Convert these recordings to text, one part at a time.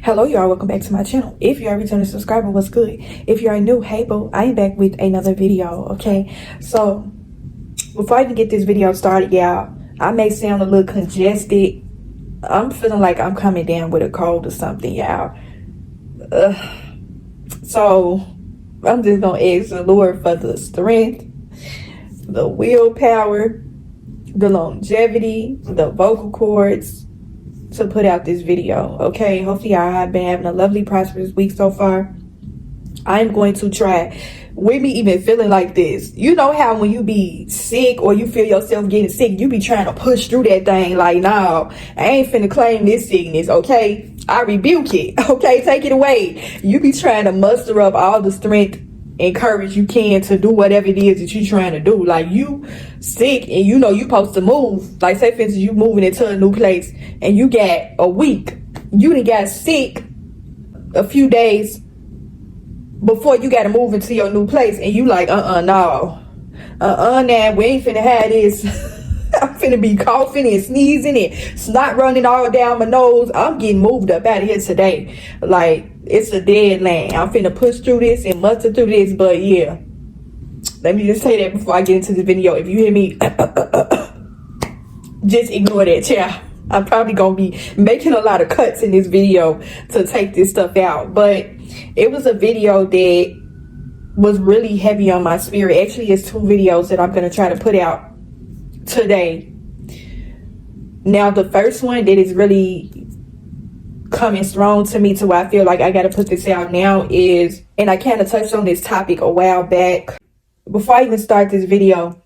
Hello y'all, welcome back to my channel. If you are a returning subscriber, what's good? If you are new, hey boo, I am back with another video. Okay, so before I even get this video started, y'all, I may sound a little congested. I'm feeling like I'm coming down with a cold or something, y'all. So I'm just gonna ask the Lord for the strength, the willpower, the longevity, the vocal cords to put out this video. Okay, hopefully y'all have been having a lovely, prosperous week so far. I'm going to try, with me even feeling like this, you know how when you be sick or you feel yourself getting sick, you be trying to push through that thing like, no, I ain't finna claim this sickness. Okay, I rebuke it. Okay, take it away. You be trying to muster up all the strength and courage you can to do whatever it is that you're trying to do. Like, you sick and you know you supposed to move. Like, say for instance, you moving into a new place and you got a week. You done got sick a few days before you got to move into your new place, and you like, no, nah, we ain't finna have this. I'm finna be coughing and sneezing and snot running all down my nose. I'm getting moved up out of here today. Like, it's a dead land. I'm finna push through this and muster through this. But yeah, let me just say that before I get into the video. If you hear me, just ignore that, child. I'm probably gonna be making a lot of cuts in this video to take this stuff out. But it was a video that was really heavy on my spirit. Actually, it's 2 videos that I'm gonna try to put out today. Now, the first one that is really coming strong to me to where I feel like I gotta put this out now is, and I kind of touched on this topic a while back. Before I even start this video,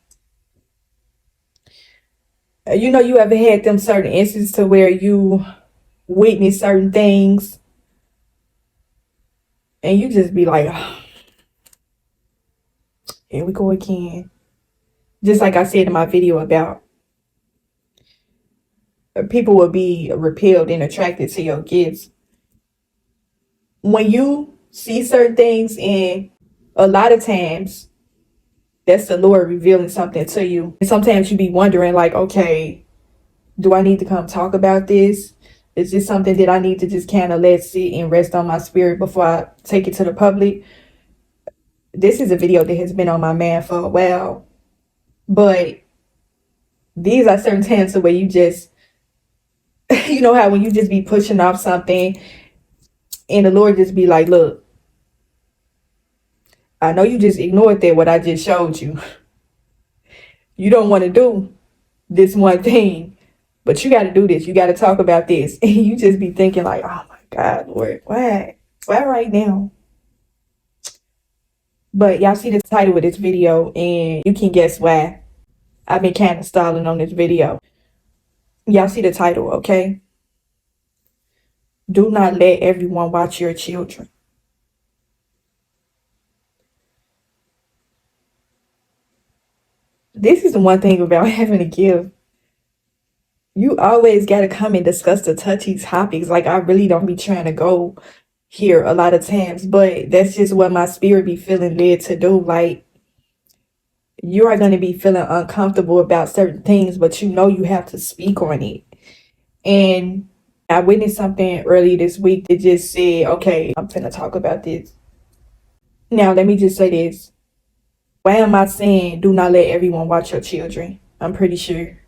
you know, you ever had them certain instances to where you witness certain things and you just be like, oh, here we go again. Just like I said in my video about people will be repelled and attracted to your gifts. When you see certain things, and a lot of times that's the Lord revealing something to you. And sometimes you be wondering like, okay, do I need to come talk about this? Is this something that I need to just kind of let sit and rest on my spirit before I take it to the public? This is a video that has been on my mind for a while. But these are certain times where you just, you know how when you just be pushing off something and the Lord just be like, look, I know you just ignored that, what I just showed you. You don't want to do this one thing, but you got to do this. You got to talk about this. And you just be thinking like, oh my God, Lord, why? Why right now? But y'all see the title of this video and you can guess why I've been kind of stalling on this video. Y'all see the title, okay? Do not let everyone watch your children. This is the one thing about having a gift. You always got to come and discuss the touchy topics. Like, I really don't be trying to go here a lot of times, but that's just what my spirit be feeling led to do. Like, you are going to be feeling uncomfortable about certain things, but you know you have to speak on it. And I witnessed something early this week that just said, okay, I'm finna talk about this. Now, let me just say this. Why am I saying do not let everyone watch your children? I'm pretty sure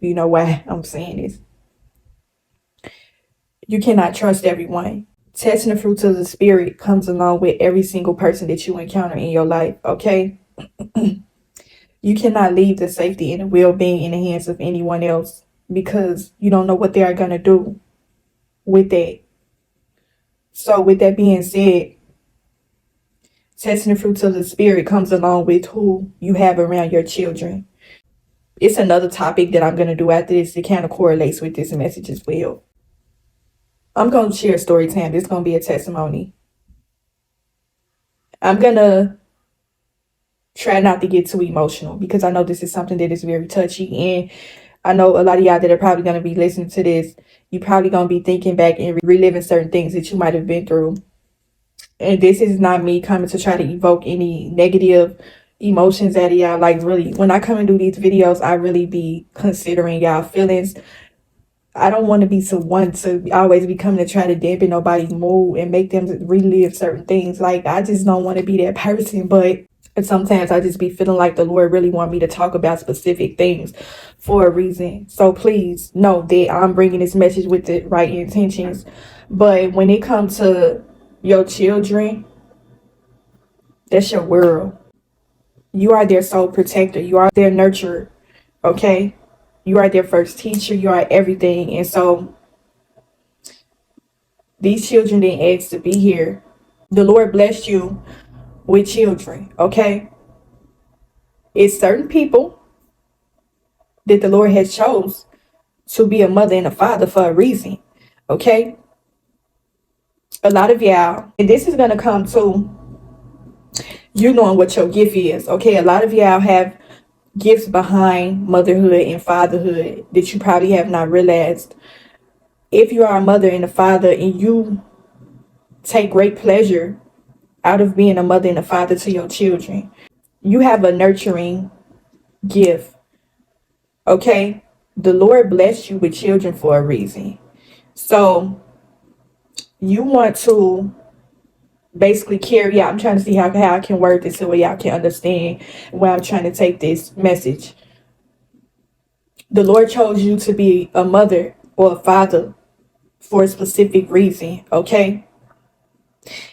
you know why I'm saying this. You cannot trust everyone. Testing the fruits of the spirit comes along with every single person that you encounter in your life, okay? You cannot leave the safety and the well-being in the hands of anyone else because you don't know what they are going to do with that. So with that being said, testing the fruits of the spirit comes along with who you have around your children. It's another topic that I'm going to do after this that kind of correlates with this message as well. I'm going to share a story time. This is going to be a testimony. I'm going to try not to get too emotional because I know this is something that is very touchy. And I know a lot of y'all that are probably going to be listening to this, you're probably going to be thinking back and reliving certain things that you might have been through. And this is not me coming to try to evoke any negative emotions out of y'all. Like, really, when I come and do these videos, I really be considering y'all feelings. I don't want to be someone to always be coming to try to dampen nobody's mood and make them relive certain things. Like, I just don't want to be that person. But sometimes I just be feeling like the Lord really want me to talk about specific things for a reason. So please know that I'm bringing this message with the right intentions. But when it comes to your children, that's your world. You are their sole protector. You are their nurturer. Okay? You are their first teacher. You are everything. And so these children didn't ask to be here. The Lord blessed you with children. Okay? It's certain people that the Lord has chose to be a mother and a father for a reason. Okay? A lot of y'all, and this is going to come to you knowing what your gift is. Okay? A lot of y'all have gifts behind motherhood and fatherhood that you probably have not realized. If you are a mother and a father and you take great pleasure out of being a mother and a father to your children, you have a nurturing gift. Okay? The Lord blessed you with children for a reason. So you want to basically carry out, I'm trying to see how I can word this so y'all can understand where I'm trying to take this message. The Lord chose you to be a mother or a father for a specific reason. Okay?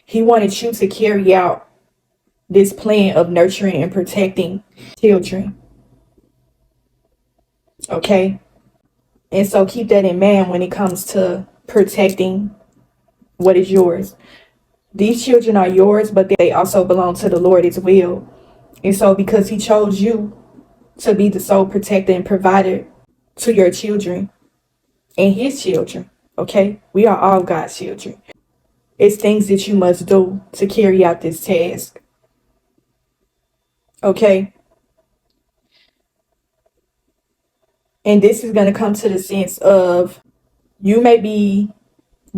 He wanted you to carry out this plan of nurturing and protecting children. Okay? And so keep that in mind when it comes to protecting what is yours. These children are yours, but they also belong to the Lord as well. And so because he chose you to be the sole protector and provider to your children and his children, okay? We are all God's children. It's things that you must do to carry out this task. Okay? And this is going to come to the sense of you may be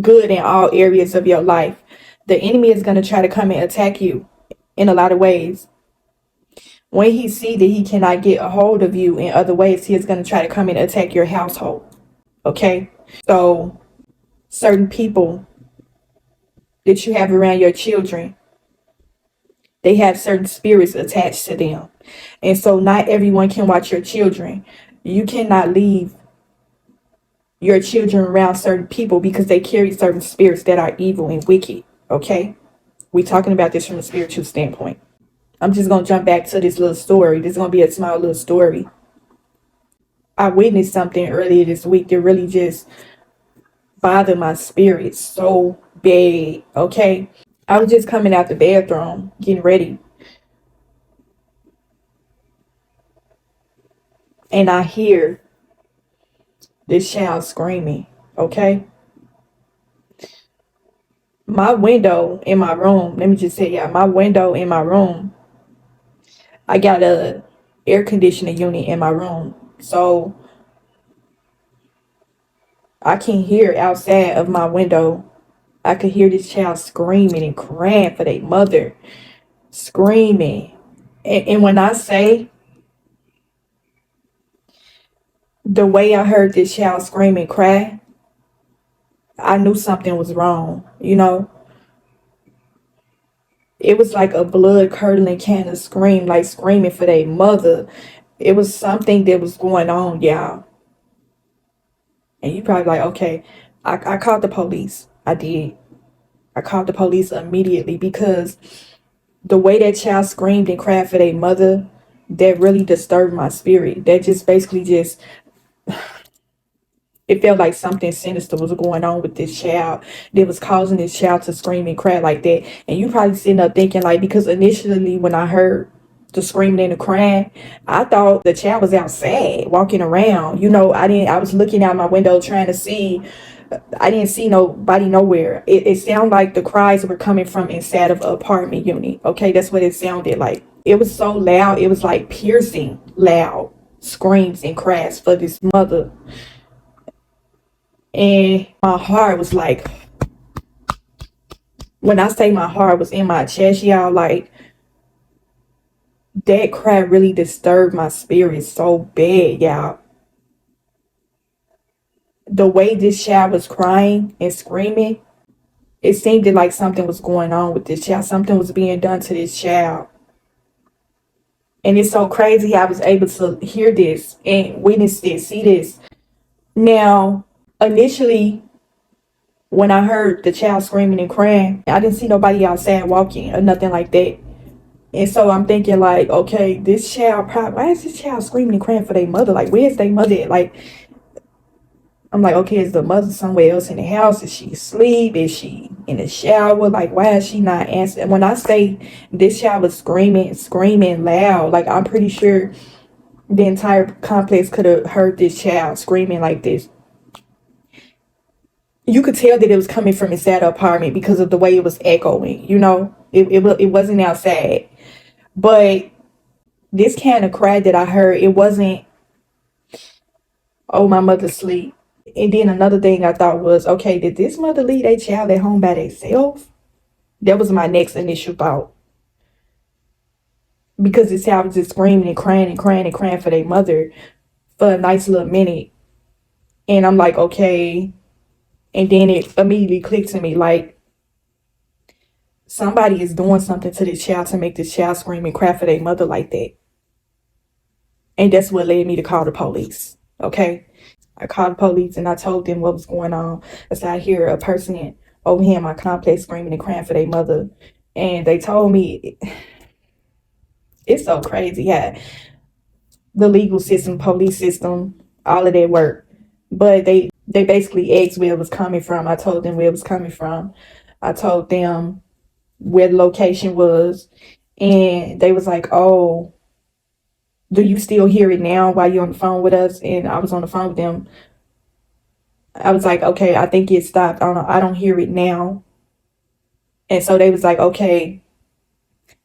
good in all areas of your life. The enemy is going to try to come and attack you in a lot of ways. When he sees that he cannot get a hold of you in other ways, he is going to try to come and attack your household. Okay? So certain people that you have around your children, they have certain spirits attached to them. And so not everyone can watch your children. You cannot leave your children around certain people because they carry certain spirits that are evil and wicked. Okay? We're talking about this from a spiritual standpoint. I'm just going to jump back to this little story. This is going to be a small little story. I witnessed something earlier this week that really just bothered my spirit so bad. Okay? I was just coming out the bathroom, getting ready. And I hear this child screaming. Okay? My window in my room, let me just say, yeah, my window in my room, I got a air conditioning unit in my room. So I can hear outside of my window. I could hear this child screaming and crying for their mother. Screaming. And when I say the way I heard this child scream and cry, I knew something was wrong. You know, it was like a blood curdling kind of scream, like screaming for their mother. It was something that was going on, y'all. And you probably like, okay, I called the police. I did. I called the police immediately because the way that child screamed and cried for their mother, that really disturbed my spirit. That just basically just, it felt like something sinister was going on with this child that was causing this child to scream and cry like that. And you probably sitting up thinking like, because initially when I heard the screaming and the crying, I thought the child was outside walking around. You know, I was looking out my window trying to see. I didn't see nobody nowhere. It sounded like the cries were coming from inside of an apartment unit. Okay, that's what it sounded like. It was so loud. It was like piercing loud screams and cries for this mother. And my heart was like, when I say my heart was in my chest, y'all, like, that cry really disturbed my spirit so bad, y'all. the way this child was crying and screaming, it seemed like something was going on with this child. Something was being done to this child. And it's so crazy I was able to hear this and witness this, see this. Now, initially, when I heard the child screaming and crying, I didn't see nobody outside walking or nothing like that. And so I'm thinking like, okay, this child why is this child screaming and crying for their mother? Like, where's their mother at? Like, I'm like, okay, is the mother somewhere else in the house? Is she asleep? Is she in the shower? Like, why is she not answering? When I say this child was screaming loud, like, I'm pretty sure the entire complex could have heard this child screaming like this. You could tell that it was coming from inside the apartment because of the way it was echoing, you know? It wasn't outside. But this kind of cry that I heard, it wasn't, oh, my mother's asleep. And then another thing I thought was, okay, did this mother leave their child at home by themselves? That was my next initial thought. Because this child was just screaming and crying and crying and crying for their mother for a nice little minute. And I'm like, okay. And then it immediately clicked to me, like, somebody is doing something to this child to make this child scream and cry for their mother like that. And that's what led me to call the police, okay? I called the police and I told them what was going on. As I hear a person over here in my complex screaming and crying for their mother. And they told me, it's so crazy how the legal system, police system, all of that work. But they basically asked where it was coming from. I told them where it was coming from. I told them where the location was. And they was like, oh, do you still hear it now while you're on the phone with us? And I was on the phone with them. I was like, okay, I think it stopped. I don't hear it now. And so they was like, okay,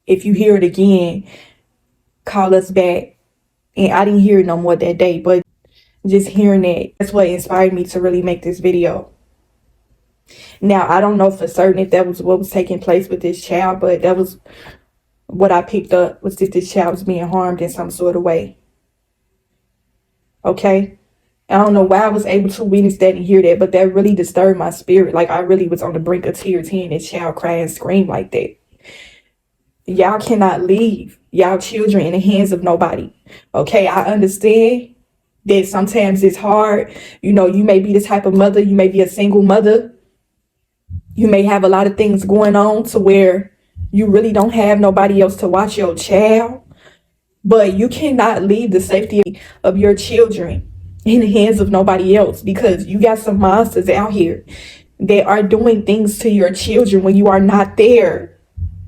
if you hear it again, call us back. And I didn't hear it no more that day, but just hearing it, that's what inspired me to really make this video. Now, I don't know for certain if that was what was taking place with this child, but that was what I picked up, was that this child was being harmed in some sort of way. Okay? I don't know why I was able to witness that and hear that, but that really disturbed my spirit. Like, I really was on the brink of tears hearing this child cry and scream like that. Y'all cannot leave y'all children in the hands of nobody. Okay? I understand that sometimes it's hard. You know, you may be the type of mother, you may be a single mother. You may have a lot of things going on to where you really don't have nobody else to watch your child. But you cannot leave the safety of your children in the hands of nobody else, because you got some monsters out here that are doing things to your children when you are not there.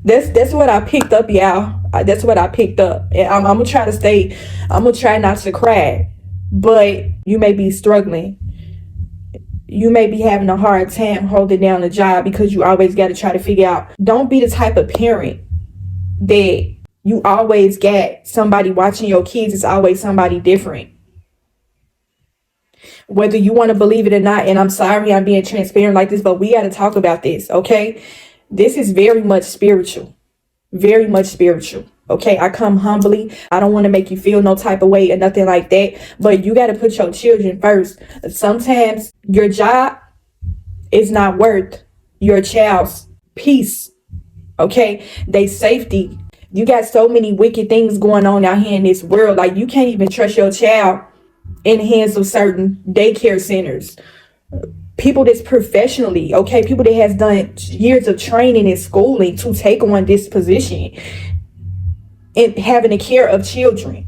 That's what I picked up, y'all. That's what I picked up. And I'm gonna try not to cry. But you may be struggling. You may be having a hard time holding down a job because you always got to try to figure out. Don't be the type of parent that you always get somebody watching your kids. It's always somebody different. Whether you want to believe it or not, and I'm sorry I'm being transparent like this, but we got to talk about this, okay? This is very much spiritual. Very much spiritual. Okay, I come humbly. I don't want to make you feel no type of way or nothing like that. But you got to put your children first. Sometimes your job is not worth your child's peace. Okay, they safety. You got so many wicked things going on out here in this world. Like, you can't even trust your child in the hands of certain daycare centers. People that's professionally, okay, people that has done years of training and schooling to take on this position and having the care of children.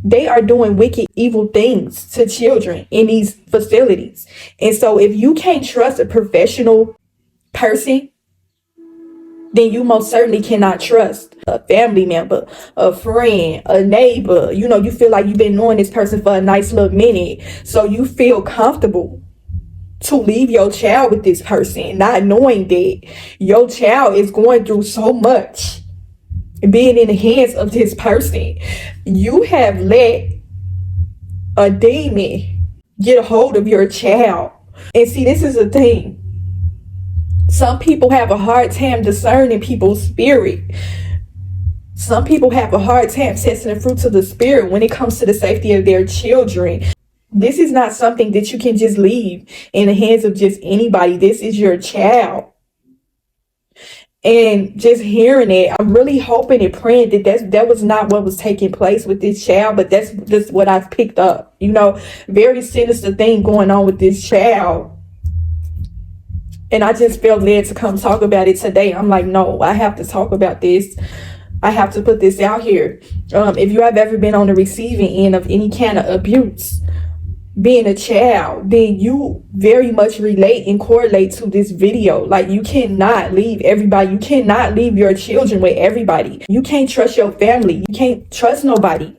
They are doing wicked, evil things to children in these facilities. And so if you can't trust a professional person, then you most certainly cannot trust a family member, a friend, a neighbor. You know, you feel like you've been knowing this person for a nice little minute. So you feel comfortable to leave your child with this person, not knowing that your child is going through so much being in the hands of this person. You have let a demon get a hold of your child. And see, this is the thing. Some people have a hard time discerning people's spirit. Some people have a hard time testing the fruits of the spirit when it comes to the safety of their children. This is not something that you can just leave in the hands of just anybody. This is your child. And just hearing it, I'm really hoping and praying that was not what was taking place with this child, but that's just what I've picked up. Very sinister thing going on with this child. And I just felt led to come talk about it today. I'm like, no, I have to talk about this. I have to put this out here. If you have ever been on the receiving end of any kind of abuse, being a child, then you very much relate and correlate to this video. Like, you cannot leave everybody. You cannot leave your children with everybody. You can't trust your family. You can't trust nobody.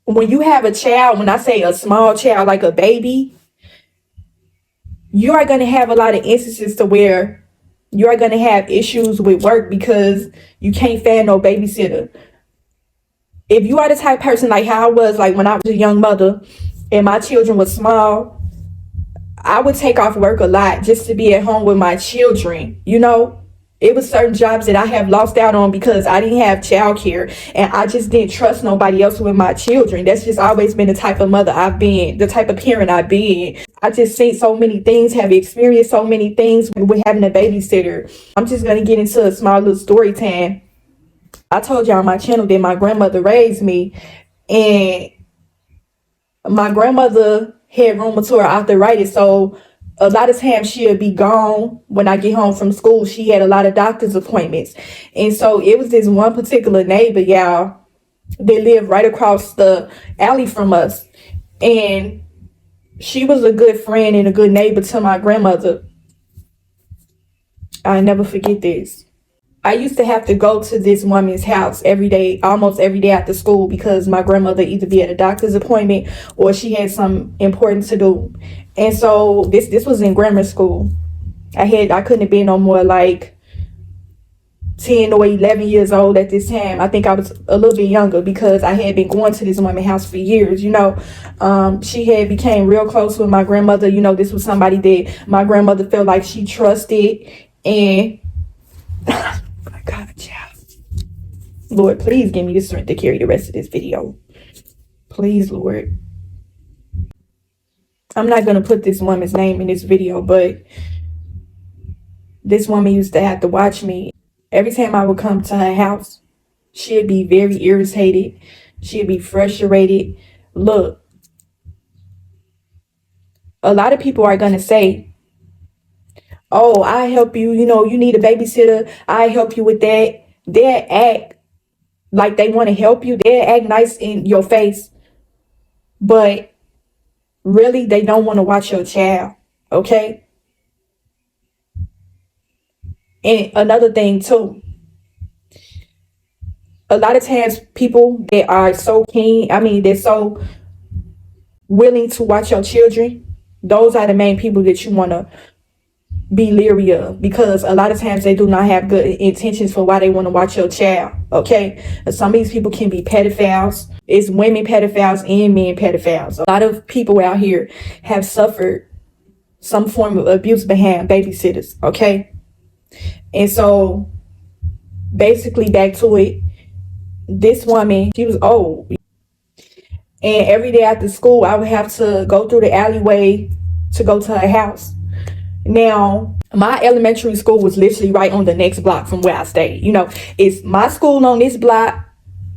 When you have a child, when I say a small child, like a baby, you are going to have a lot of instances to where you are going to have issues with work because you can't find no babysitter. If you are the type of person like how I was, like when I was a young mother and my children were small, I would take off work a lot just to be at home with my children. It was certain jobs that I have lost out on because I didn't have childcare and I just didn't trust nobody else with my children. That's just always been the type of mother I've been, the type of parent I've been. I just seen so many things, have experienced so many things with having a babysitter. I'm just going to get into a small little story time. I told y'all on my channel that my grandmother raised me, and my grandmother had rheumatoid arthritis, so a lot of times she'll be gone when I get home from school. She had a lot of doctor's appointments. And so it was this one particular neighbor, y'all, that lived right across the alley from us. And she was a good friend and a good neighbor to my grandmother. I never forget this. I used to have to go to this woman's house every day, almost every day after school, because my grandmother either be at a doctor's appointment or she had something important to do. And so this was in grammar school. I couldn't have been no more like 10 or 11 years old at this time. I think I was a little bit younger because I had been going to this woman's house for years. She had became real close with my grandmother. This was somebody that my grandmother felt like she trusted. And my God, child. Lord, please give me the strength to carry the rest of this video. Please, Lord. I'm not going to put this woman's name in this video, but this woman used to have to watch me. Every time I would come to her house, she'd be very irritated. She'd be frustrated. Look, a lot of people are going to say, oh, I help you. You need a babysitter. I help you with that. They'll act like they want to help you. They'll act nice in your face. But really, they don't want to watch your child. Okay? And another thing too, a lot of times people that are so keen, they're so willing to watch your children, those are the main people that you want to be leery of, because a lot of times they do not have good intentions for why they want to watch your child. Okay? Some of these people can be pedophiles. It's women pedophiles and men pedophiles. A lot of people out here have suffered some form of abuse behind babysitters. Okay? And so basically, back to it, this woman, she was old. And every day after school, I would have to go through the alleyway to go to her house. Now, my elementary school was literally right on the next block from where I stayed. It's my school on this block,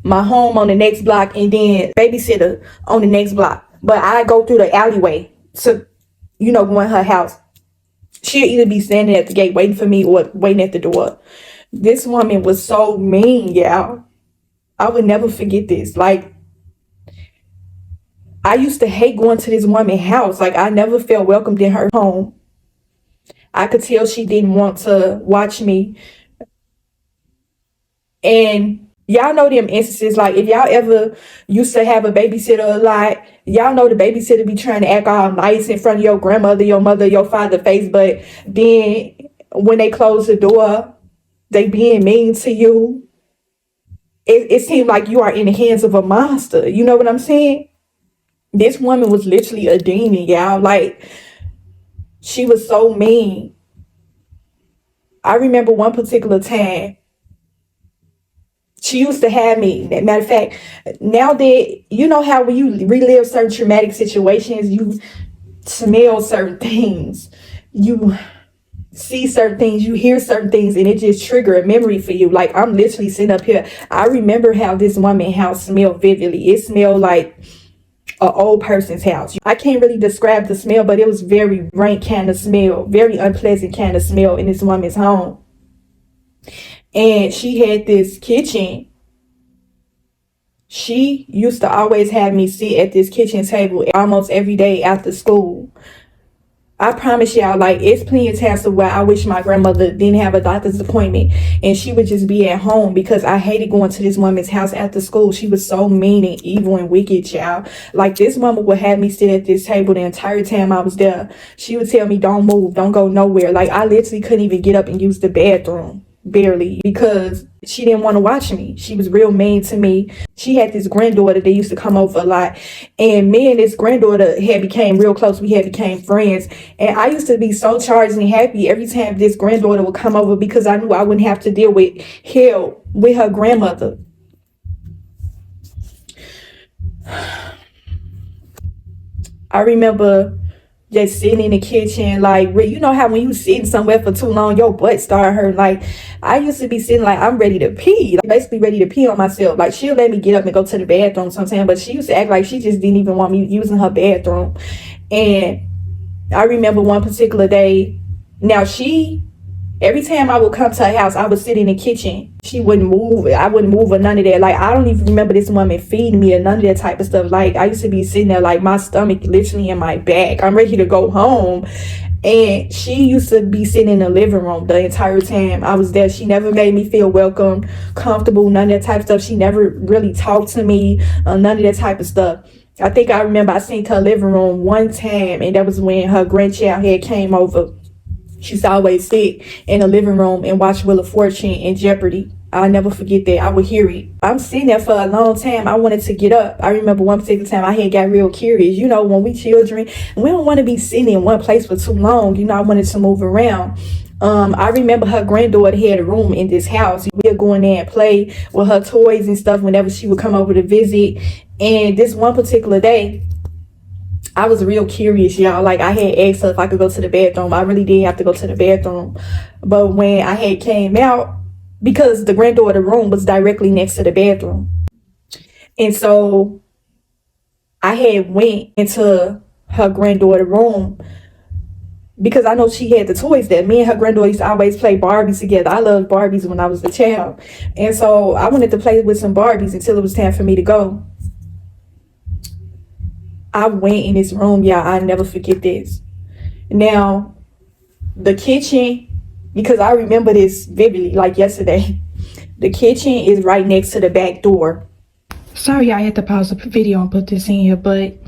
my home on the next block, and then babysitter on the next block. But I go through the alleyway to, go in her house. She'll either be standing at the gate waiting for me or waiting at the door. This woman was so mean, y'all. I would never forget this. Like, I used to hate going to this woman's house. Like, I never felt welcomed in her home. I could tell she didn't want to watch me. And y'all know them instances, like if y'all ever used to have a babysitter a lot, y'all know the babysitter be trying to act all nice in front of your grandmother, your mother, your father face, but then when they close the door, they being mean to you. It seemed like you are in the hands of a monster. You know what I'm saying? This woman was literally a demon, y'all. Like, she was so mean. I remember one particular time, She used to have me. Matter of fact, now that you know how when you relive certain traumatic situations, you smell certain things, you see certain things, you hear certain things, and it just trigger a memory for you. Like, I'm literally sitting up here. I remember how this woman's house smelled vividly. It smelled like an old person's house. I can't really describe the smell, but it was very rank kind of smell, very unpleasant kind of smell in this woman's home. And she had this kitchen. She used to always have me sit at this kitchen table almost every day after school. I promise y'all, like, it's plenty of times where I wish my grandmother didn't have a doctor's appointment and she would just be at home, because I hated going to this woman's house after school. She was so mean and evil and wicked, y'all. Like, this woman would have me sit at this table the entire time I was there. She would tell me, don't move, don't go nowhere. Like, I literally couldn't even get up and use the bathroom, barely, because she didn't want to watch me. She was real mean to me. She had this granddaughter that used to come over a lot, and me and this granddaughter had became real close. We had became friends, and I used to be so charged and happy every time this granddaughter would come over, because I knew I wouldn't have to deal with hell with her grandmother. I remember just sitting in the kitchen, like, you know how when you sitting somewhere for too long, your butt start hurting. Like, I used to be sitting like I'm ready to pee, like basically ready to pee on myself. Like, she'll let me get up and go to the bathroom sometimes, but she used to act like she just didn't even want me using her bathroom. And I remember one particular day, now every time I would come to her house, I would sit in the kitchen. She wouldn't move. I wouldn't move or none of that. Like, I don't even remember this woman feeding me or none of that type of stuff. Like, I used to be sitting there like my stomach literally in my back. I'm ready to go home. And she used to be sitting in the living room the entire time I was there. She never made me feel welcome, comfortable, none of that type of stuff. She never really talked to me, none of that type of stuff. I think I remember I seen her living room one time, and that was when her grandchild had came over. She used to always sit in the living room and watch Wheel of Fortune and Jeopardy. I'll never forget that. I would hear it. I'm sitting there for a long time. I wanted to get up. I remember one particular time I had got real curious. You know, when we children, we don't want to be sitting in one place for too long. You know, I wanted to move around. I remember her granddaughter had a room in this house. We'd go in there and play with her toys and stuff whenever she would come over to visit. And this one particular day, I was real curious, y'all. Like, I had asked her if I could go to the bathroom. I really did have to go to the bathroom. But when I had came out, because the granddaughter room was directly next to the bathroom. And so I had went into her granddaughter room because I know she had the toys there. Me and her granddaughter used to always play Barbies together. I loved Barbies when I was a child. And so I wanted to play with some Barbies until it was time for me to go. I went in this room, y'all. I'll never forget this. Now, the kitchen, because I remember this vividly, like yesterday. The kitchen is right next to the back door. Sorry, I had to pause the video and put this in here, but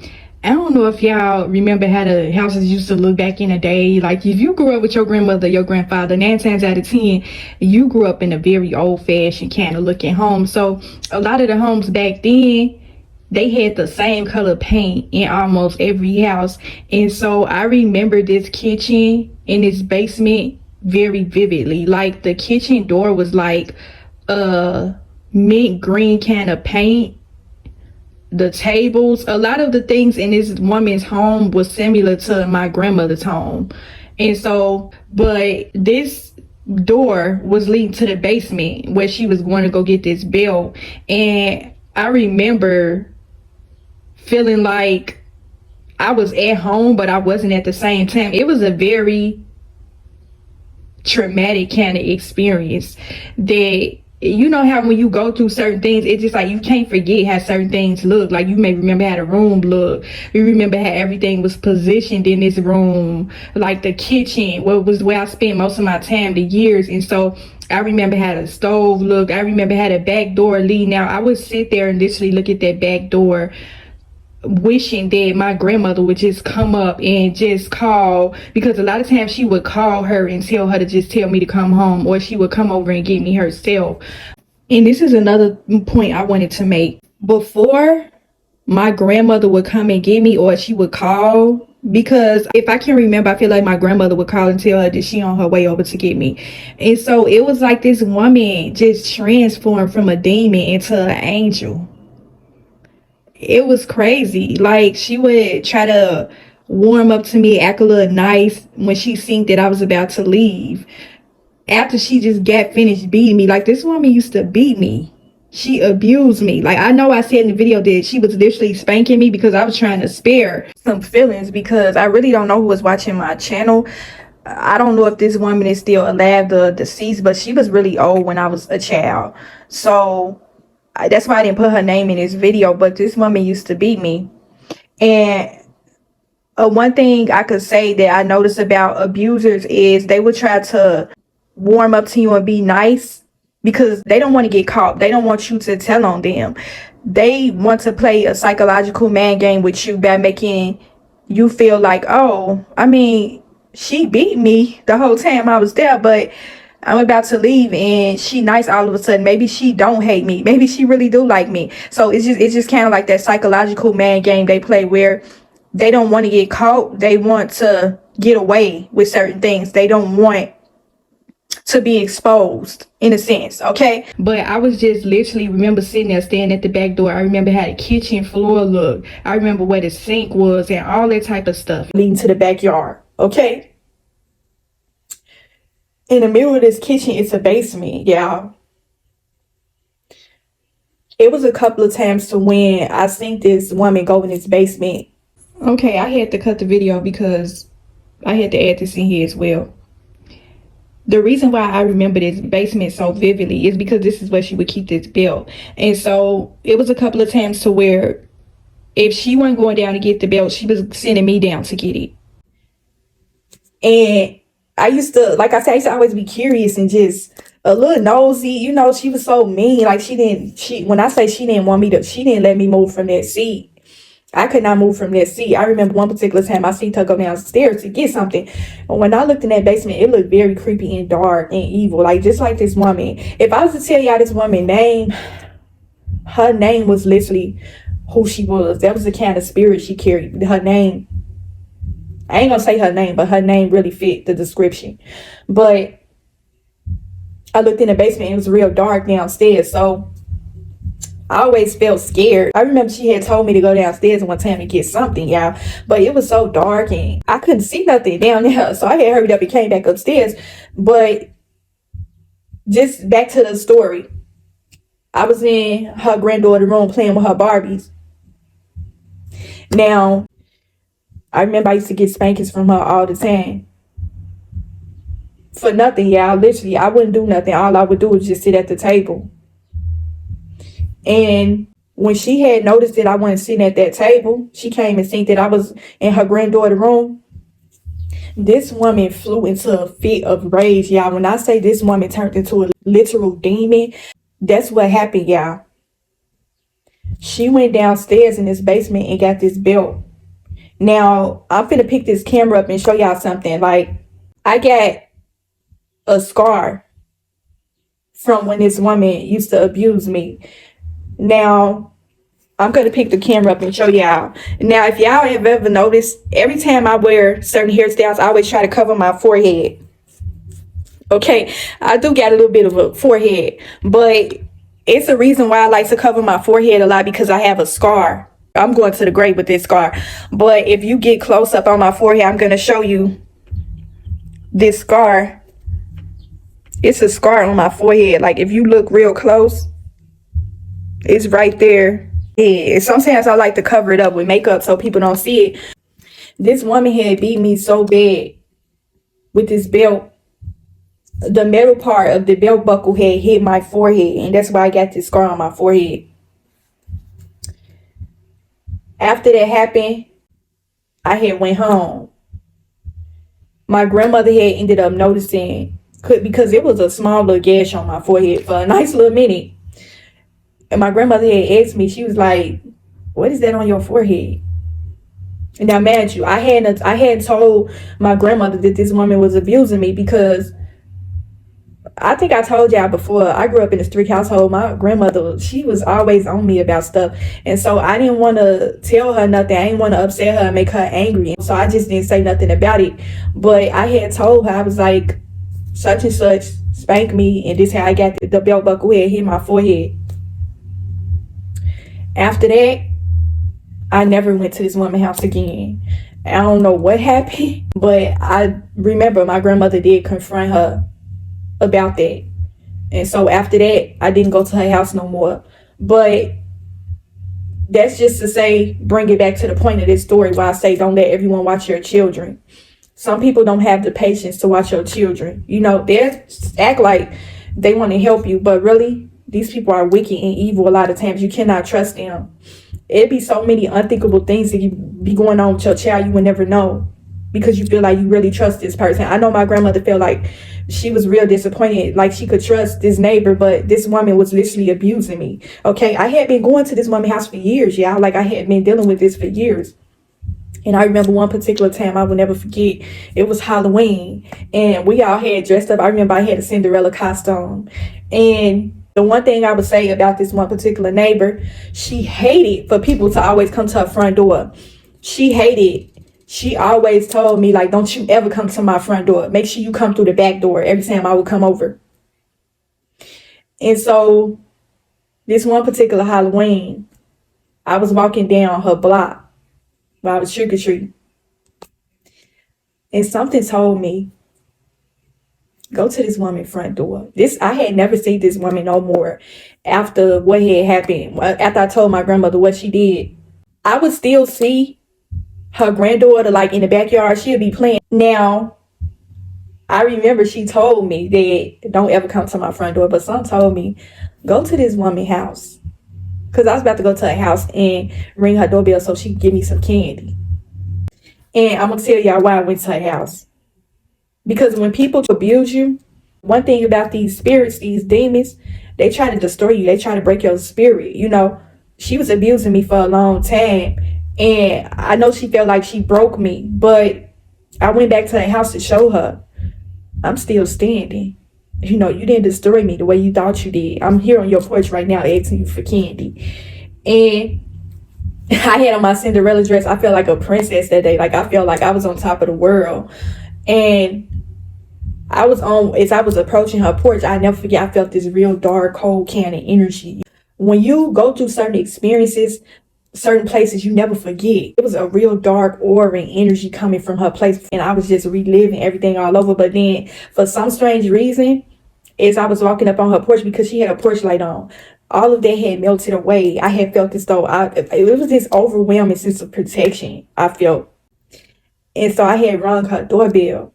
I don't know if y'all remember how the houses used to look back in the day. Like, if you grew up with your grandmother, your grandfather, 9 times out of 10, you grew up in a very old-fashioned kind of looking home. So a lot of the homes back then, they had the same color paint in almost every house. And so I remember this kitchen in this basement very vividly. Like, the kitchen door was like a mint green kind of paint. The tables, a lot of the things in this woman's home was similar to my grandmother's home. And so, but this door was leading to the basement where she was going to go get this belt. And I remember feeling like I was at home, but I wasn't at the same time. It was a very traumatic kind of experience that, you know how when you go through certain things, it's just like you can't forget how certain things look. Like, you may remember how the room looked. You remember how everything was positioned in this room. Like the kitchen, was where I spent most of my time, the years. And so I remember how the stove looked. I remember how the back door leading out. I would sit there and literally look at that back door, wishing that my grandmother would just come up and just call, because a lot of times she would call her and tell her to just tell me to come home, or she would come over and get me herself. And this is another point I wanted to make. Before my grandmother would come and get me, or she would call because if I can remember, I feel like my grandmother would call and tell her that she on her way over to get me. And so it was like this woman just transformed from a demon into an angel. It was crazy. Like, she would try to warm up to me, act a little nice when she seen that I was about to leave. After she just got finished beating me, like, this woman used to beat me. She abused me. Like, I know I said in the video that she was literally spanking me because I was trying to spare some feelings, because I really don't know who was watching my channel. I don't know if this woman is still alive, the deceased, but she was really old when I was a child. So that's why I didn't put her name in this video. But this woman used to beat me. And one thing I could say that I noticed about abusers is they would try to warm up to you and be nice because they don't want to get caught. They don't want you to tell on them. They want to play a psychological man game with you by making you feel like, oh, I mean, she beat me the whole time I was there, but I'm about to leave and she nice all of a sudden. Maybe she don't hate me. Maybe she really do like me. So it's just kind of like that psychological man game they play where they don't want to get caught. They want to get away with certain things. They don't want to be exposed, in a sense, okay? But I was just literally remember sitting there standing at the back door. I remember how the kitchen floor looked. I remember where the sink was and all that type of stuff leading to the backyard, okay? In the middle of this kitchen, it's a basement, y'all. It was a couple of times to when I seen this woman go in this basement. Okay, I had to cut the video because I had to add this in here as well. The reason why I remember this basement so vividly is because this is where she would keep this belt. And so it was a couple of times to where if she wasn't going down to get the belt, she was sending me down to get it. And I used to, like I said, I used to always be curious and just a little nosy. You know, she was so mean. Like, when I say she didn't let me move from that seat. I could not move from that seat. I remember one particular time I seen her go downstairs to get something. And when I looked in that basement, it looked very creepy and dark and evil. Like, just like this woman. If I was to tell y'all this woman's name, her name was literally who she was. That was the kind of spirit she carried. Her name, I ain't gonna say her name, but her name really fit the description. But I looked in the basement, it was real dark downstairs. So I always felt scared. I remember she had told me to go downstairs one time and get something, y'all. But it was so dark and I couldn't see nothing down there. So I had hurried up and came back upstairs. But just back to the story. I was in her granddaughter's room playing with her Barbies. Now, I remember I used to get spankings from her all the time. For nothing, y'all. Literally, I wouldn't do nothing. All I would do was just sit at the table. And when she had noticed that I wasn't sitting at that table, she came and seen that I was in her granddaughter's room. This woman flew into a fit of rage, y'all. When I say this woman turned into a literal demon, that's what happened, y'all. She went downstairs in this basement and got this belt. Now, I'm finna pick this camera up and show y'all something. Like, I got a scar from when this woman used to abuse me. Now, I'm going to pick the camera up and show y'all. Now, if y'all have ever noticed, every time I wear certain hairstyles, I always try to cover my forehead. Okay, I do got a little bit of a forehead, but it's a reason why I like to cover my forehead a lot, because I have a scar. I'm going to the grave with this scar. But if you get close up on my forehead, I'm going to show you this scar. It's a scar on my forehead. Like, if you look real close, it's right there. Yeah, sometimes I like to cover it up with makeup so people don't see it. This woman had beat me so bad with this belt. The metal part of the belt buckle had hit my forehead, and that's why I got this scar on my forehead. After that happened, I had went home. My grandmother had ended up noticing, because it was a small little gash on my forehead for a nice little minute. And my grandmother had asked me, she was like, what is that on your forehead? And now, mind you, I hadn't told my grandmother that this woman was abusing me, because I think I told y'all before, I grew up in a strict household. My grandmother, she was always on me about stuff. And so I didn't want to tell her nothing. I didn't want to upset her and make her angry. So I just didn't say nothing about it. But I had told her, I was like, such and such spanked me, and this how I got the belt buckle had hit my forehead. After that, I never went to this woman's house again. I don't know what happened, but I remember my grandmother did confront her about that. And so after that, I didn't go to her house no more. But that's just to say, bring it back to the point of this story where I say don't let everyone watch your children. Some people don't have the patience to watch your children. You know, they act like they want to help you, but really, these people are wicked and evil a lot of times. You cannot trust them. It'd be so many unthinkable things that be going on with your child you would never know because you feel like you really trust this person. I know my grandmother felt like she was real disappointed, like she could trust this neighbor, but this woman was literally abusing me. Okay, I had been going to this woman's house for years, y'all. Like I had been dealing with this for years. And I remember one particular time I will never forget. It was Halloween and we all had dressed up. I remember I had a Cinderella costume. And the one thing I would say about this one particular neighbor, she hated for people to always come to her front door. She always told me, like, don't you ever come to my front door. Make sure you come through the back door every time I would come over. And so this one particular Halloween, I was walking down her block while I was trick-or-treating. And something told me, go to this woman's front door. I had never seen this woman no more after what had happened. After I told my grandmother what she did, I would still see her granddaughter like in the backyard. She'd be playing. Now, I remember she told me that don't ever come to my front door, but some told me, go to this woman's house. Because I was about to go to her house and ring her doorbell so she could give me some candy. And I'm going to tell y'all why I went to her house. Because when people abuse you, one thing about these spirits, these demons, they try to destroy you. They try to break your spirit. You know, she was abusing me for a long time. And I know she felt like she broke me. But I went back to her house to show her I'm still standing. You know, you didn't destroy me the way you thought you did. I'm here on your porch right now asking you for candy. And I had on my Cinderella dress. I felt like a princess that day. Like I felt like I was on top of the world. And as I was approaching her porch, I never forget, I felt this real dark, cold can of energy. When you go through certain experiences, certain places, you never forget. It was a real dark aura and energy coming from her place. And I was just reliving everything all over. But then for some strange reason, as I was walking up on her porch, because she had a porch light on, all of that had melted away. I had felt as though it was this overwhelming sense of protection I felt. And so I had rung her doorbell.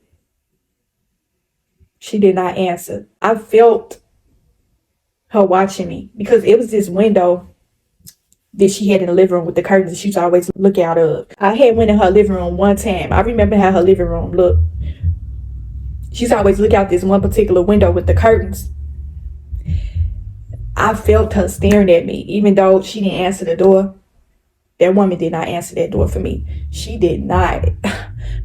She did not answer. I felt her watching me because it was this window that she had in the living room with the curtains that she used to always look out of. I had went in her living room one time. I remember how her living room looked. She used to always look out this one particular window with the curtains. I felt her staring at me, even though she didn't answer the door. That woman did not answer that door for me. She did not.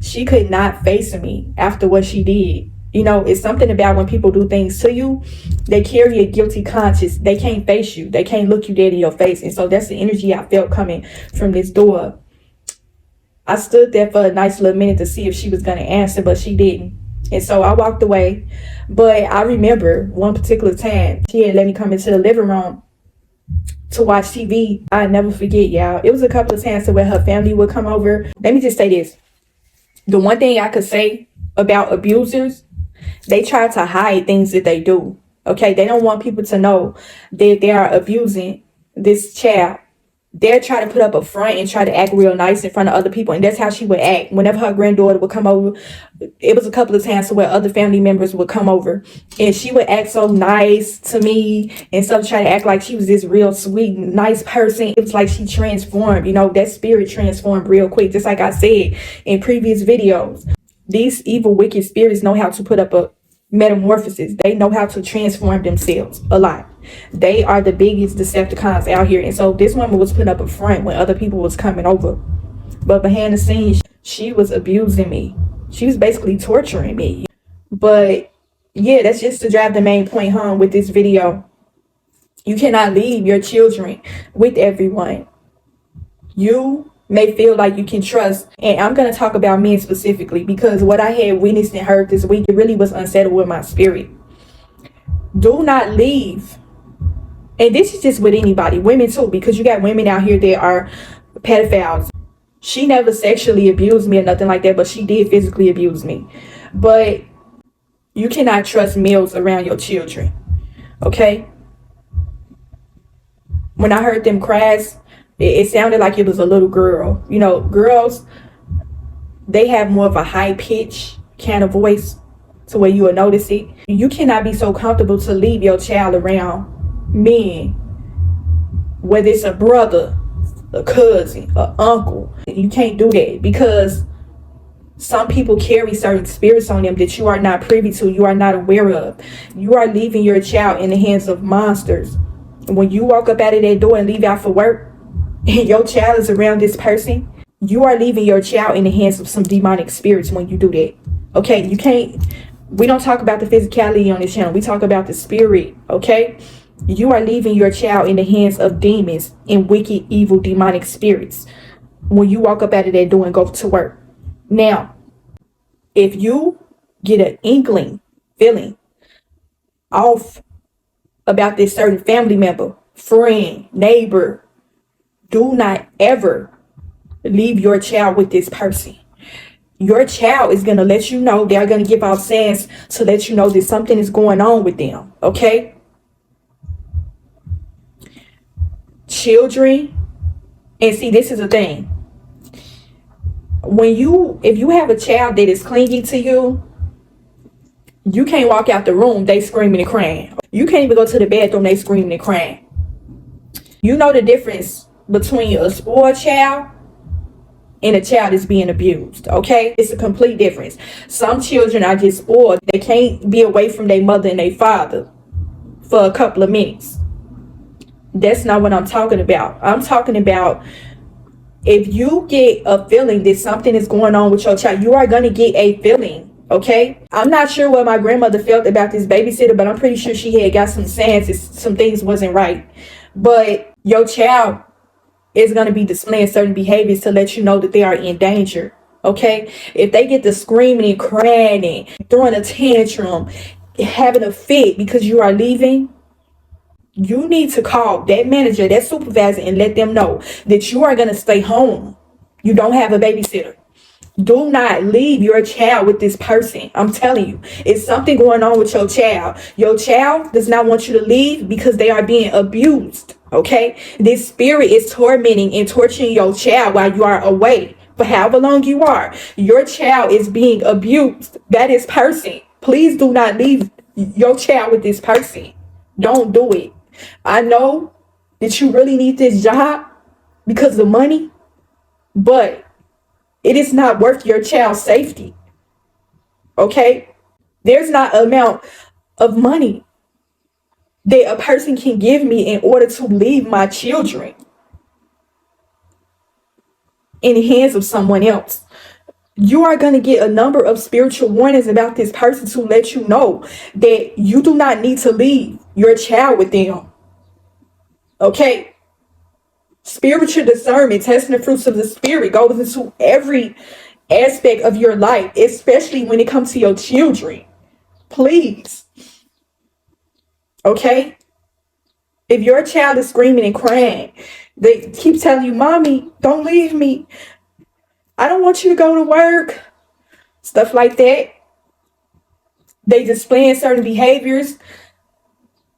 She could not face me after what she did. You know, it's something about when people do things to you, they carry a guilty conscience. They can't face you. They can't look you dead in your face. And so that's the energy I felt coming from this door. I stood there for a nice little minute to see if she was going to answer, but she didn't. And so I walked away. But I remember one particular time, she had let me come into the living room to watch TV. I never forget, y'all. It was a couple of times where her family would come over. Let me just say this. The one thing I could say about abusers, they try to hide things that they do. Okay, they don't want people to know that they are abusing this child. They're trying to put up a front and try to act real nice in front of other people. And that's how she would act. Whenever her granddaughter would come over, it was a couple of times where other family members would come over. And she would act so nice to me and stuff, try to act like she was this real sweet, nice person. It was like she transformed, you know, that spirit transformed real quick. Just like I said in previous videos. These evil, wicked spirits know how to put up a metamorphosis. They know how to transform themselves a lot. They are the biggest Decepticons out here. And so this woman was putting up a front when other people was coming over. But behind the scenes, she was abusing me. She was basically torturing me. But Yeah, that's just to drive the main point home with this video. You cannot leave your children with everyone. You may feel like you can trust, and I'm going to talk about men specifically because what I had witnessed and heard this week, it really was unsettled with my spirit. Do not leave. And this is just with anybody, women too, because you got women out here that are pedophiles. She never sexually abused me or nothing like that, but she did physically abuse me. But you cannot trust males around your children, okay? When I heard them cries, it sounded like it was a little girl. You know, girls, they have more of a high pitch kind of voice to where you will notice it. You cannot be so comfortable to leave your child around men, whether it's a brother, a cousin, an uncle. You can't do that because some people carry certain spirits on them that you are not privy to, you are not aware of. You are leaving your child in the hands of monsters. When you walk up out of that door and leave out for work and your child is around this person, you are leaving your child in the hands of some demonic spirits when you do that. Okay, you can't, we don't talk about the physicality on this channel. We talk about the spirit, okay? You are leaving your child in the hands of demons and wicked, evil, demonic spirits when you walk up out of that door and go to work. Now, if you get an inkling, feeling off about this certain family member, friend, neighbor, do not ever leave your child with this person. Your child is going to let you know, they're going to give out signs to let you know that something is going on with them, okay? Children, and see, this is the thing. If you have a child that is clinging to you, you can't walk out the room, they screaming and crying. You can't even go to the bathroom, they screaming and crying. You know the difference between a spoiled child and a child that's being abused, okay? It's a complete difference. Some children are just spoiled. They can't be away from their mother and their father for a couple of minutes. That's not what I'm talking about. I'm talking about if you get a feeling that something is going on with your child, you are going to get a feeling, okay? I'm not sure what my grandmother felt about this babysitter, but I'm pretty sure she had got some signs that some things wasn't right. But your child is going to be displaying certain behaviors to let you know that they are in danger, okay? If they get to screaming and crying and throwing a tantrum, having a fit because you are leaving, you need to call that manager, that supervisor, and let them know that you are going to stay home. You don't have a babysitter. Do not leave your child with this person. I'm telling you, it's something going on with your child. Your child does not want you to leave because they are being abused, okay? This spirit is tormenting and torturing your child while you are away. For however long you are, your child is being abused by this person. Please do not leave your child with this person. Don't do it. I know that you really need this job because of money, but it is not worth your child's safety, okay? There's not an amount of money that a person can give me in order to leave my children in the hands of someone else. You are going to get a number of spiritual warnings about this person to let you know that you do not need to leave your child with them. Okay? Spiritual discernment, testing the fruits of the spirit, goes into every aspect of your life, especially when it comes to your children. Please. Okay? If your child is screaming and crying, they keep telling you, "Mommy, don't leave me. I don't want you to go to work." Stuff like that. They displaying certain behaviors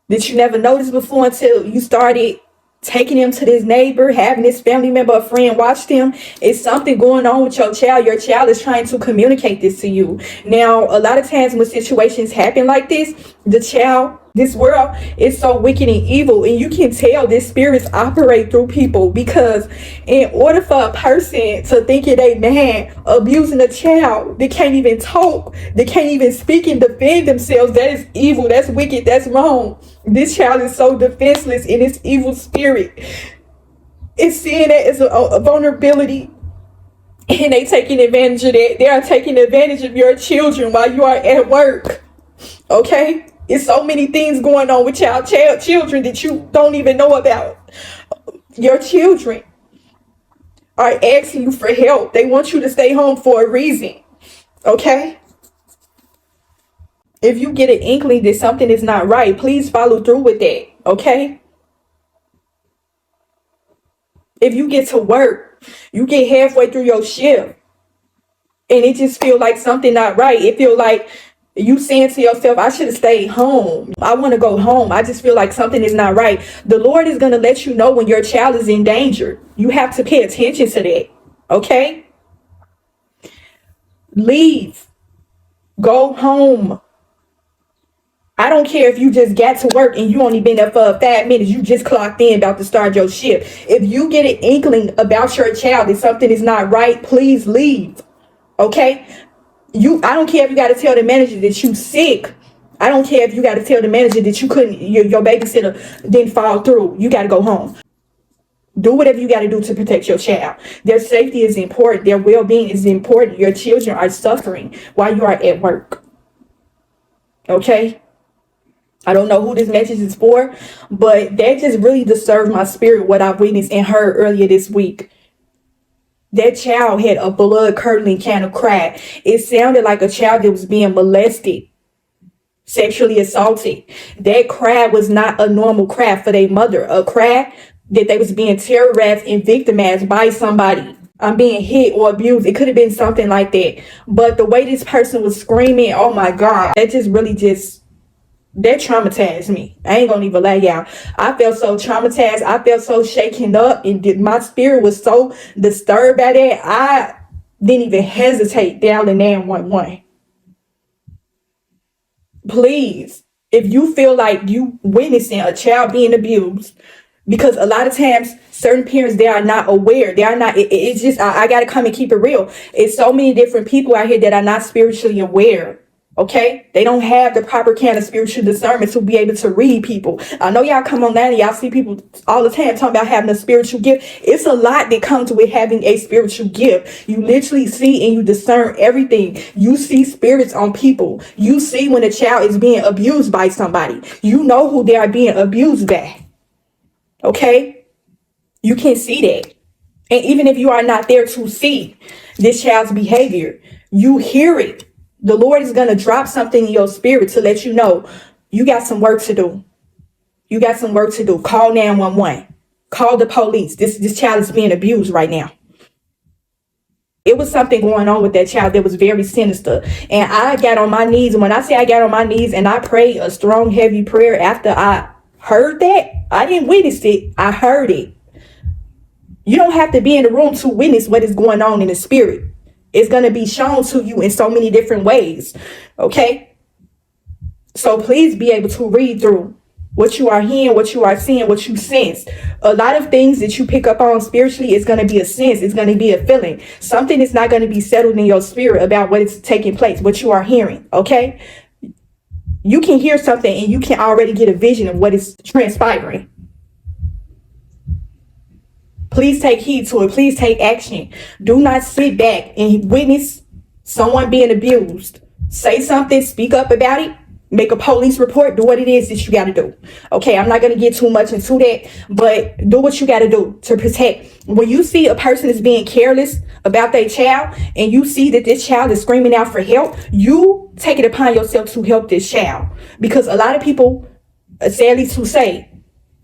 that you never noticed before until you started taking them to this neighbor, having this family member or friend watch them. It's something going on with your child. Your child is trying to communicate this to you. Now, a lot of times when situations happen like this, this world is so wicked and evil, and you can tell this spirits operate through people, because in order for a person to think it ain't man abusing a child, they can't even talk, they can't even speak and defend themselves, that is evil, that's wicked, that's wrong. This child is so defenseless in its evil spirit. It's seeing that as a vulnerability, and they taking advantage of that. They are taking advantage of your children while you are at work. Okay? It's so many things going on with children that you don't even know about. Your children are asking you for help. They want you to stay home for a reason. Okay? If you get an inkling that something is not right, please follow through with that. Okay? If you get to work, you get halfway through your shift, and it just feel like something not right. It feel like you saying to yourself, I should have stayed home. I want to go home. I just feel like something is not right. The Lord is going to let you know when your child is in danger. You have to pay attention to that. Okay? Leave. Go home. I don't care if you just got to work and you only been there for 5 minutes. You just clocked in, about to start your shift. If you get an inkling about your child that something is not right, please leave. Okay? I don't care if you got to tell the manager that you sick. I don't care if you got to tell the manager that you couldn't, your babysitter didn't fall through. You got to go home. Do whatever you got to do to protect your child. Their safety is important. Their well-being is important. Your children are suffering while you are at work. Okay? I don't know who this message is for, but that just really disturbed my spirit, what I witnessed and heard earlier this week. That child had a blood-curdling kind of cry. It sounded like a child that was being molested, sexually assaulted. That cry was not a normal cry for their mother. A cry that they was being terrorized and victimized by somebody. I'm being hit or abused. It could have been something like that. But the way this person was screaming, oh my God, that just really that traumatized me. I ain't gonna even lie, y'all. I felt so traumatized. I felt so shaken up, and my spirit was so disturbed by that. I didn't even hesitate dialing 911. Please, if you feel like you witnessing a child being abused, because a lot of times certain parents, they are not aware. They are not. It's just I gotta come and keep it real. It's so many different people out here that are not spiritually aware. Okay, they don't have the proper kind of spiritual discernment to be able to read people. I know y'all come on now and y'all see people all the time talking about having a spiritual gift. It's a lot that comes with having a spiritual gift. You literally see and you discern everything. You see spirits on people. You see when a child is being abused by somebody. You know who they are being abused by. Okay, you can see that. And even if you are not there to see this child's behavior, you hear it. The Lord is going to drop something in your spirit to let you know you got some work to do. You got some work to do. Call 911. Call the police. This child is being abused right now. It was something going on with that child that was very sinister. And I got on my knees. And when I say I got on my knees and I prayed a strong, heavy prayer after I heard that, I didn't witness it. I heard it. You don't have to be in the room to witness what is going on in the spirit. It's going to be shown to you in so many different ways. Okay? So please be able to read through what you are hearing, what you are seeing, what you sense. A lot of things that you pick up on spiritually is going to be a sense. It's going to be a feeling. Something is not going to be settled in your spirit about what is taking place, what you are hearing. Okay? You can hear something and you can already get a vision of what is transpiring. Please take heed to it. Please take action. Do not sit back and witness someone being abused. Say something, speak up about it, make a police report, do what it is that you got to do. Okay, I'm not going to get too much into that, but do what you got to do to protect. When you see a person is being careless about their child and you see that this child is screaming out for help, you take it upon yourself to help this child. Because a lot of people, sadly to say,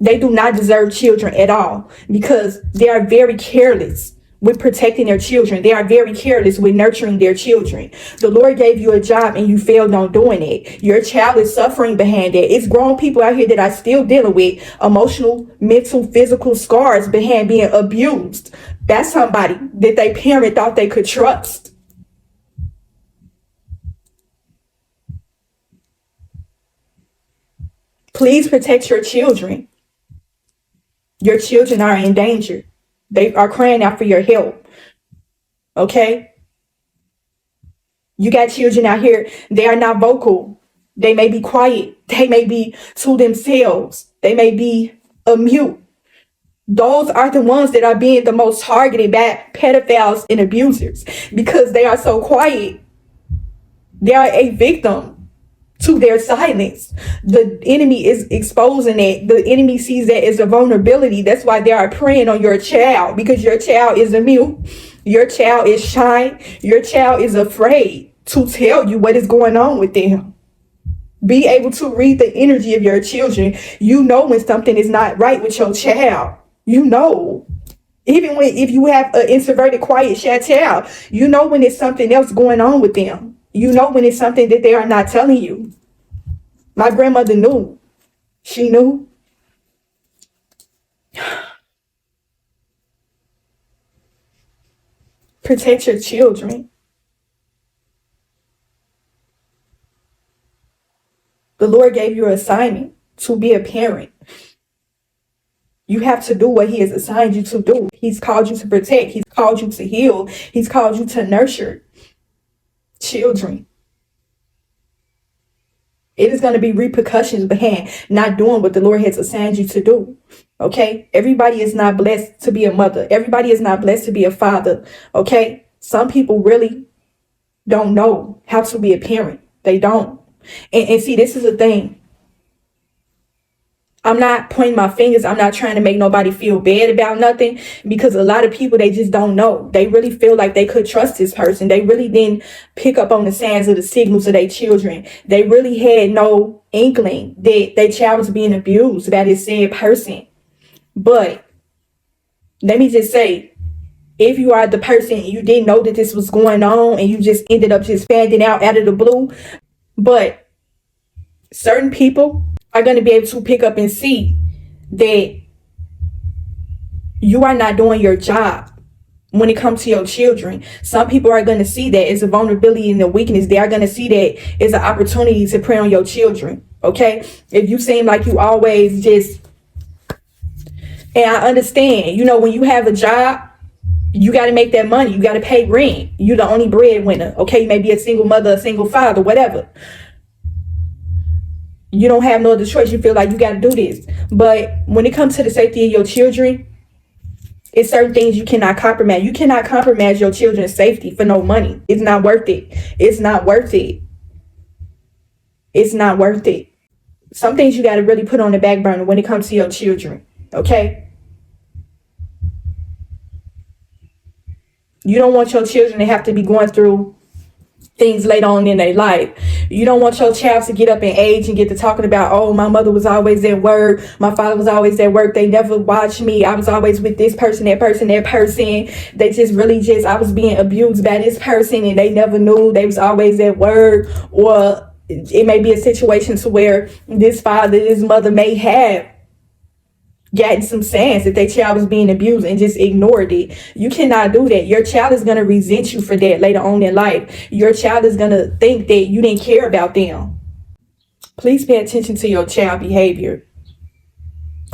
they do not deserve children at all because they are very careless with protecting their children. They are very careless with nurturing their children. The Lord gave you a job and you failed on doing it. Your child is suffering behind it. It's grown people out here that are still dealing with emotional, mental, physical scars behind being abused. That's somebody that their parent thought they could trust. Please protect your children. Your children are in danger. They are crying out for your help. Okay? You got children out here. They are not vocal. They may be quiet. They may be to themselves. They may be a mute. Those are the ones that are being the most targeted by pedophiles and abusers because they are so quiet. They are a victim. to their silence. The enemy is exposing it. The enemy sees that as a vulnerability. That's why they are preying on your child, because your child is a mute. Your child is shy. Your child is afraid to tell you what is going on with them. Be able to read the energy of your children. You know when something is not right with your child. You know. Even if you have an introverted, quiet, shy child, you know when it's something else going on with them. You know when it's something that they are not telling you. My grandmother knew. She knew. Protect your children. The Lord gave you an assignment to be a parent. You have to do what He has assigned you to do. He's called you to protect. He's called you to heal. He's called you to nurture children. It is going to be repercussions behind not doing what the Lord has assigned you to do. Okay? Everybody is not blessed to be a mother. Everybody is not blessed to be a father. Okay? Some people really don't know how to be a parent. They don't. And see, this is the thing. I'm not pointing my fingers. I'm not trying to make nobody feel bad about nothing, because a lot of people, they just don't know. They really feel like they could trust this person. They really didn't pick up on the signs of the signals of their children. They really had no inkling that their child was being abused by this said person. But let me just say, if you are the person and you didn't know that this was going on and you just ended up just finding out of the blue, but certain people are going to be able to pick up and see that you are not doing your job when it comes to your children. Some people are going to see that as a vulnerability and a weakness. They are going to see that as an opportunity to prey on your children. Okay? If you seem like you always just, and I understand, you know, when you have a job, you got to make that money. You got to pay rent. You're the only breadwinner. Okay? You may be a single mother, a single father, whatever. You don't have no other choice. You feel like you got to do this. But when it comes to the safety of your children, it's certain things you cannot compromise. You cannot compromise your children's safety for no money. It's not worth it. It's not worth it. It's not worth it. Some things you got to really put on the back burner when it comes to your children. Okay? You don't want your children to have to be going through things later on in their life. You don't want your child to get up in age and get to talking about, oh, my mother was always at work. My father was always at work. They never watched me. I was always with this person, that person, that person. They just really I was being abused by this person and they never knew. They was always at work. Or it may be a situation to where this father, this mother may have gotten some signs that their child was being abused and just ignored it. You cannot do that. Your child is going to resent you for that later on in life. Your child is going to think that you didn't care about them. Please pay attention to your child behavior.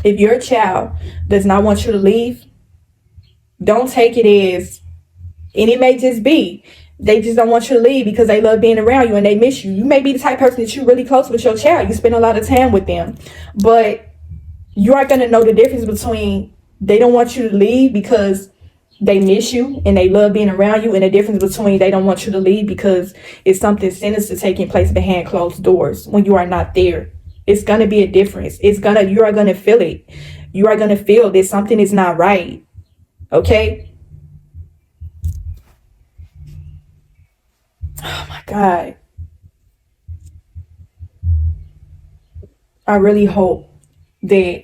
If your child does not want you to leave, don't take it as, and it may just be, they just don't want you to leave because they love being around you and they miss you. You may be the type of person that you're really close with your child. You spend a lot of time with them. But you are going to know the difference between they don't want you to leave because they miss you and they love being around you, and the difference between they don't want you to leave because it's something sinister taking place behind closed doors when you are not there. It's going to be a difference. You are going to feel it. You are going to feel that something is not right. Okay? Oh my God. I really hope that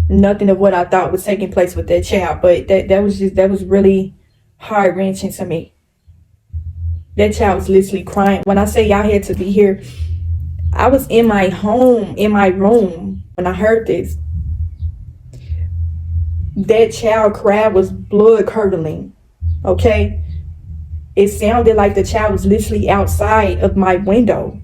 nothing of what I thought was taking place with that child, but that was really heart wrenching to me. That child was literally crying. When I say y'all had to be here, I was in my home, in my room, when I heard this. That child cry was blood curdling. Okay? It sounded like the child was literally outside of my window.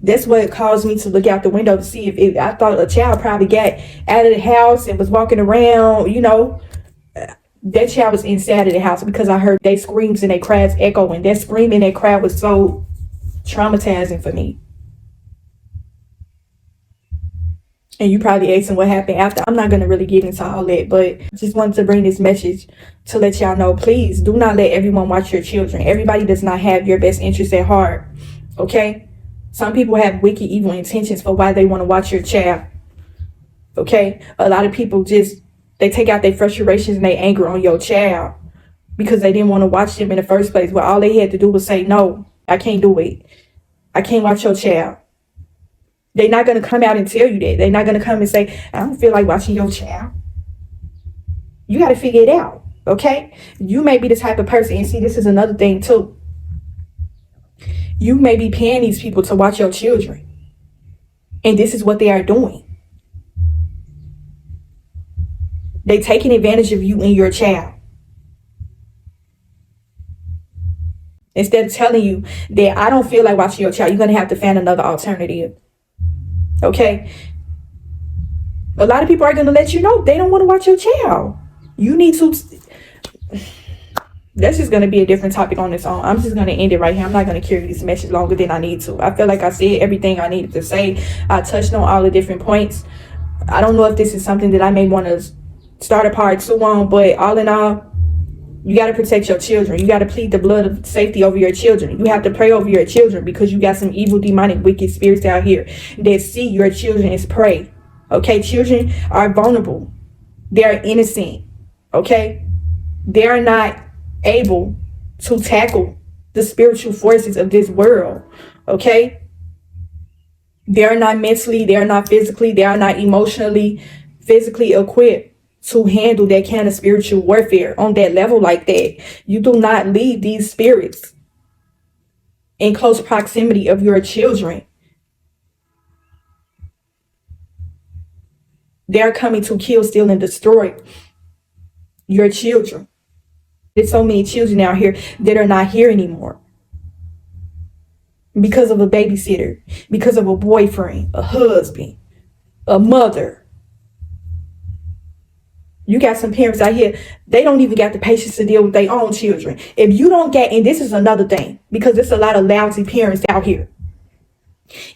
That's what caused me to look out the window to see if I thought a child probably got out of the house and was walking around, you know. That child was inside of the house because I heard their screams and their cries echoing. That scream and that cry was so traumatizing for me. And you probably asking what happened after. I'm not going to really get into all that, but I just wanted to bring this message to let y'all know, please do not let everyone watch your children. Everybody does not have your best interest at heart. Okay? Some people have wicked, evil intentions for why they want to watch your child. Okay? A lot of people they take out their frustrations and their anger on your child because they didn't want to watch them in the first place. Well, all they had to do was say, no, I can't do it. I can't watch your child. They're not going to come out and tell you that. They're not going to come and say, I don't feel like watching your child. You got to figure it out. Okay? You may be the type of person, and see, this is another thing too. You may be paying these people to watch your children. And this is what they are doing. They taking advantage of you and your child. Instead of telling you that I don't feel like watching your child, you're going to have to find another alternative. Okay? A lot of people are going to let you know they don't want to watch your child. You need to... That's just going to be a different topic on its own. I'm just going to end it right here. I'm not going to carry this message longer than I need to. I feel like I said everything I needed to say. I touched on all the different points. I don't know if this is something that I may want to start a part 2 on, but all in all, you got to protect your children. You got to plead the blood of safety over your children. You have to pray over your children because you got some evil, demonic, wicked spirits out here that see your children as prey. Okay? Children are vulnerable. They are innocent. Okay? They are not able to tackle the spiritual forces of this world. Okay? They are not mentally, they are not physically, they are not emotionally, physically equipped to handle that kind of spiritual warfare on that level like that. You do not leave these spirits in close proximity of your children. They are coming to kill, steal, and destroy your children. There's so many children out here that are not here anymore because of a babysitter, because of a boyfriend, a husband, a mother. You got some parents out here, they don't even got the patience to deal with their own children. If you don't get, and this is another thing, because there's a lot of lousy parents out here.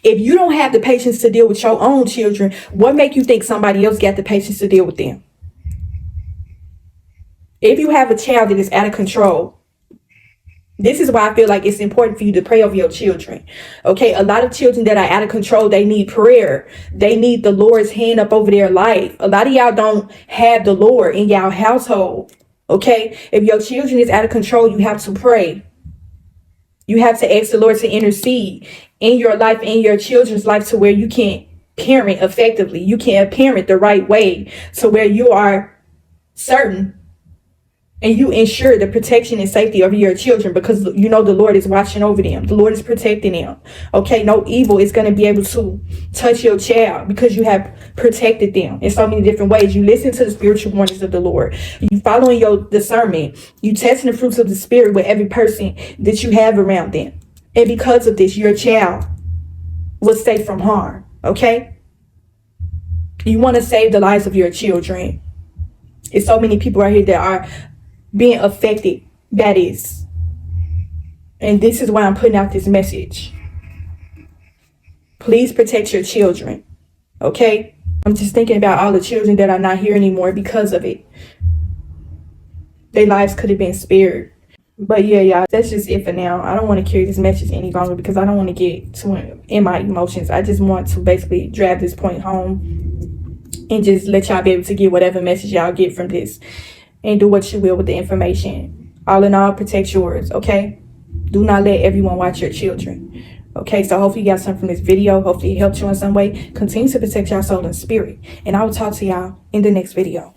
If you don't have the patience to deal with your own children, what make you think somebody else got the patience to deal with them? If you have a child that is out of control, this is why I feel like it's important for you to pray over your children. Okay, a lot of children that are out of control, they need prayer. They need the Lord's hand up over their life. A lot of y'all don't have the Lord in y'all household. Okay, if your children is out of control, you have to pray. You have to ask the Lord to intercede in your life, in your children's life, to where you can parent effectively. You can parent the right way, to where you are certain and you ensure the protection and safety of your children, because you know the Lord is watching over them. The Lord is protecting them. Okay, no evil is going to be able to touch your child because you have protected them in so many different ways. You listen to the spiritual warnings of the Lord. You following your discernment. You testing the fruits of the Spirit with every person that you have around them. And because of this, your child will stay from harm. Okay? You want to save the lives of your children. There's so many people out here that are being affected. That is. And this is why I'm putting out this message. Please protect your children. Okay? I'm just thinking about all the children that are not here anymore because of it. Their lives could have been spared. But yeah, y'all, that's just it for now. I don't want to carry this message any longer because I don't want to get too in my emotions. I just want to basically drive this point home and just let y'all be able to get whatever message y'all get from this. And do what you will with the information. All in all, protect yours, okay? Do not let everyone watch your children. Okay, so hopefully you got something from this video. Hopefully it helped you in some way. Continue to protect your soul and spirit. And I will talk to y'all in the next video.